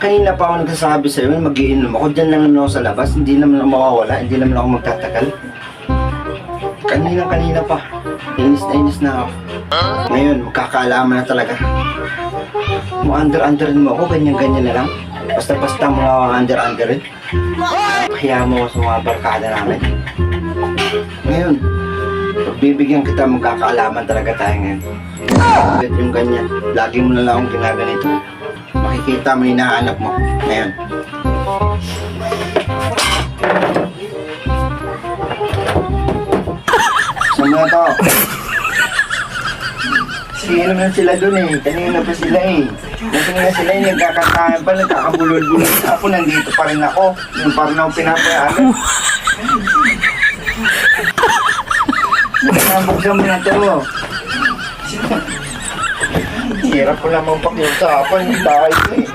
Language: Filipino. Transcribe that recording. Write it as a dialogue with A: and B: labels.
A: Kanina pa ako nagsasabi sa'yo, mag-iinom ako. Diyan lang naman ako sa labas. Hindi naman ako mawawala. Hindi naman ako magtatagal. Kanina pa. Inis na ako. Ngayon, magkakaalaman na talaga. Mo-under-underin mo ako. Ganyan-ganyan na lang. Basta-basta mo ako under-underin. Kaya mo ako sa mga barkada namin. Ngayon, pagbibigyan kita, magkakaalaman talaga tayo ngayon. Bakit yung ganyan? Lagi mo na lang akong ginaganito. Makikita mo, hinahanap mo. Ngayon. Saan na to? Sino na sila dun eh. Kanina pa sila eh. Kanina sila eh. Nagkakantahan pa, nagkakabulol-bulol. Ako nandito pa rin ako. Yung parang akong pinapayaan. Nabuksan mo na to. Hirap ko naman pakiusapan. Hindi tayo eh.